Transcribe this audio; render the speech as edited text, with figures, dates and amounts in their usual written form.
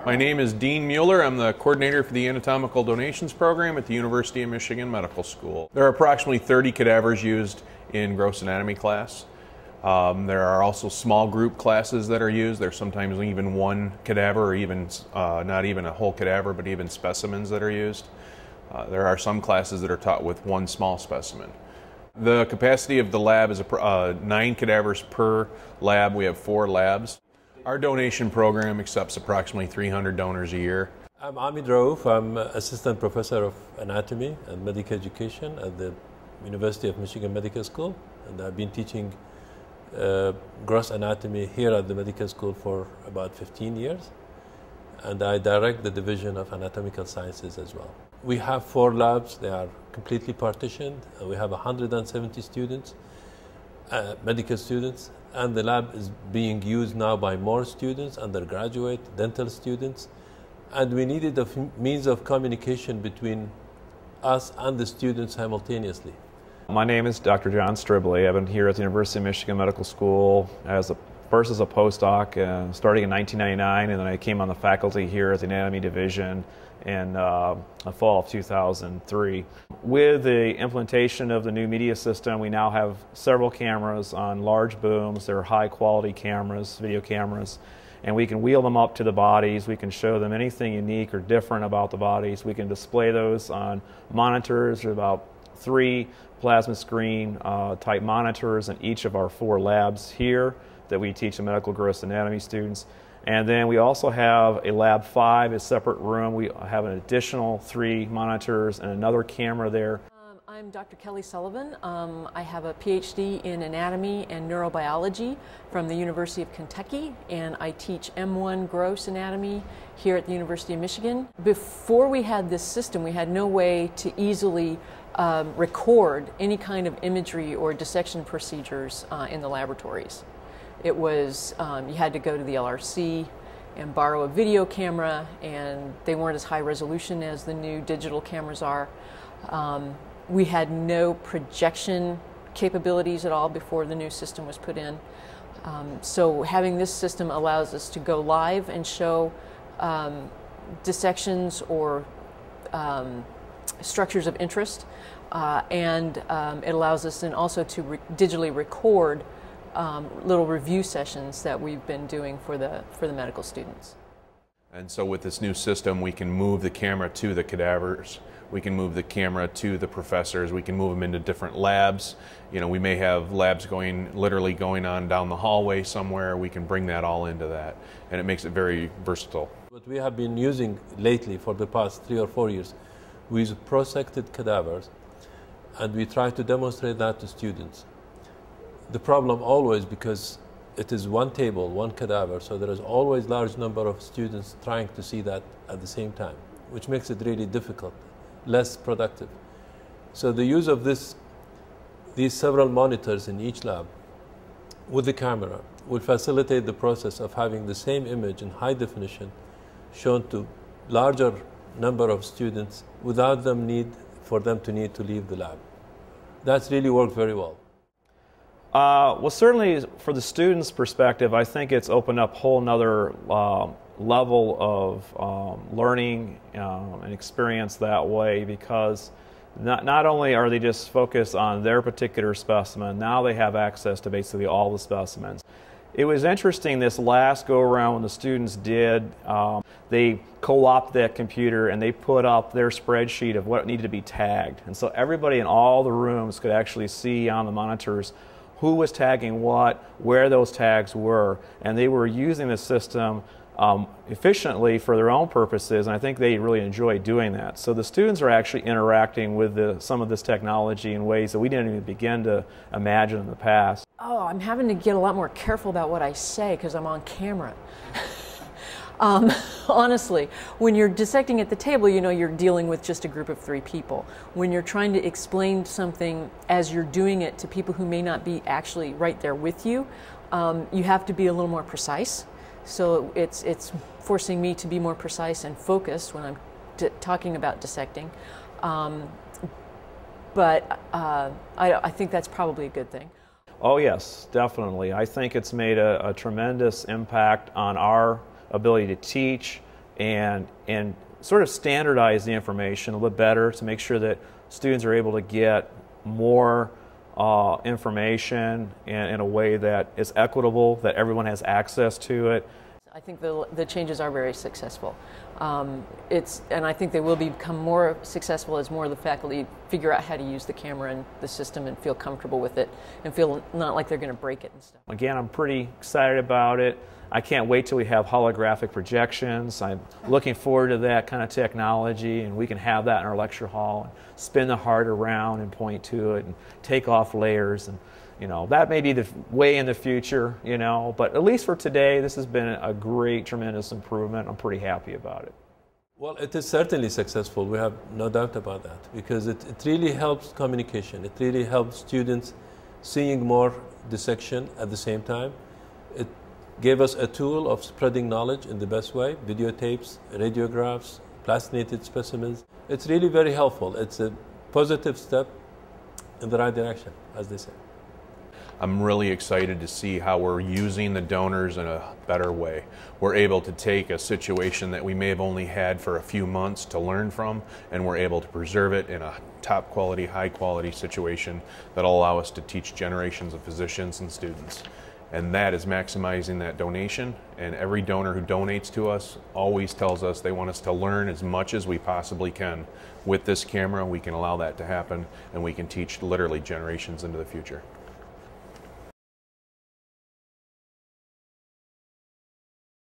My name is Dean Mueller. I'm the coordinator for the Anatomical Donations Program at the University of Michigan Medical School. There are approximately 30 cadavers used in gross anatomy class. There are also small group classes that are used. There's sometimes even one cadaver, or even not even a whole cadaver, but even specimens that are used. There are some classes that are taught with one small specimen. The capacity of the lab is 9 cadavers per lab. We have 4 labs. Our donation program accepts approximately 300 donors a year. I'm Aamc. I'm Assistant Professor of Anatomy and Medical Education at the University of Michigan Medical School, and I've been teaching gross anatomy here at the medical school for about 15 years, and I direct the Division of Anatomical Sciences as well. We have 4 labs. They are completely partitioned. We have 170 students, medical students, and the lab is being used now by more students, undergraduate, dental students, and we needed a means of communication between us and the students simultaneously. My name is Dr. John Stribley. I've been here at the University of Michigan Medical School first as a postdoc, starting in 1999, and then I came on the faculty here at the Anatomy Division in the fall of 2003. With the implementation of the new media system, we now have several cameras on large booms. They're high quality cameras, video cameras, and we can wheel them up to the bodies. We can show them anything unique or different about the bodies. We can display those on monitors. There's about 3 plasma screen type monitors in each of our 4 labs here that we teach the medical gross anatomy students. And then we also have a lab 5, a separate room. We have an additional 3 monitors and another camera there. I'm Dr. Kelly Sullivan. I have a PhD in anatomy and neurobiology from the University of Kentucky, and I teach M1 gross anatomy here at the University of Michigan. Before we had this system, we had no way to easily record any kind of imagery or dissection procedures in the laboratories. It was, you had to go to the LRC and borrow a video camera, and they weren't as high resolution as the new digital cameras are. We had no projection capabilities at all before the new system was put in. So having this system allows us to go live and show dissections or structures of interest, and it allows us then also to digitally record little review sessions that we've been doing for the medical students. And so with this new system, we can move the camera to the cadavers. We can move the camera to the professors. We can move them into different labs. You know, we may have labs literally going on down the hallway somewhere. We can bring that all into that, and it makes it very versatile. What we have been using lately for the past 3 or 4 years, we use prosected cadavers, and we try to demonstrate that to students. The problem always, because it is one table, one cadaver, so there is always large number of students trying to see that at the same time, which makes it really difficult, less productive. So the use of these several monitors in each lab with the camera will facilitate the process of having the same image in high definition shown to larger number of students without them need to leave the lab. That's really worked very well. Well, certainly for the students' perspective, I think it's opened up a whole nother level of learning and experience that way, because not only are they just focused on their particular specimen, now they have access to basically all the specimens. It was interesting this last go-around when the students they co-opted that computer and they put up their spreadsheet of what needed to be tagged. And so everybody in all the rooms could actually see on the monitors who was tagging what, where those tags were, and they were using the system efficiently for their own purposes, and I think they really enjoy doing that. So the students are actually interacting with some of this technology in ways that we didn't even begin to imagine in the past. Oh, I'm having to get a lot more careful about what I say because I'm on camera. Honestly, when you're dissecting at the table, you know you're dealing with just a group of 3 people. When you're trying to explain something as you're doing it to people who may not be actually right there with you, you have to be a little more precise. So it's forcing me to be more precise and focused when I'm talking about dissecting. But I think that's probably a good thing. Oh yes, definitely. I think it's made a tremendous impact on our ability to teach, and sort of standardize the information a little bit better to make sure that students are able to get more information in a way that is equitable, that everyone has access to it. I think the changes are very successful. And I think they will become more successful as more of the faculty figure out how to use the camera and the system and feel comfortable with it and feel not like they're going to break it and stuff. Again, I'm pretty excited about it. I can't wait till we have holographic projections. I'm looking forward to that kind of technology, and we can have that in our lecture hall and spin the heart around and point to it and take off layers. And you know, that may be the way in the future, you know, but at least for today, this has been a great, tremendous improvement. I'm pretty happy about it. Well, it is certainly successful. We have no doubt about that, because it really helps communication. It really helps students seeing more dissection at the same time. It gave us a tool of spreading knowledge in the best way: videotapes, radiographs, plastinated specimens. It's really very helpful. It's a positive step in the right direction, as they say. I'm really excited to see how we're using the donors in a better way. We're able to take a situation that we may have only had for a few months to learn from, and we're able to preserve it in a top quality, high quality situation that'll allow us to teach generations of physicians and students. And that is maximizing that donation, and every donor who donates to us always tells us they want us to learn as much as we possibly can. With this camera, we can allow that to happen, and we can teach literally generations into the future.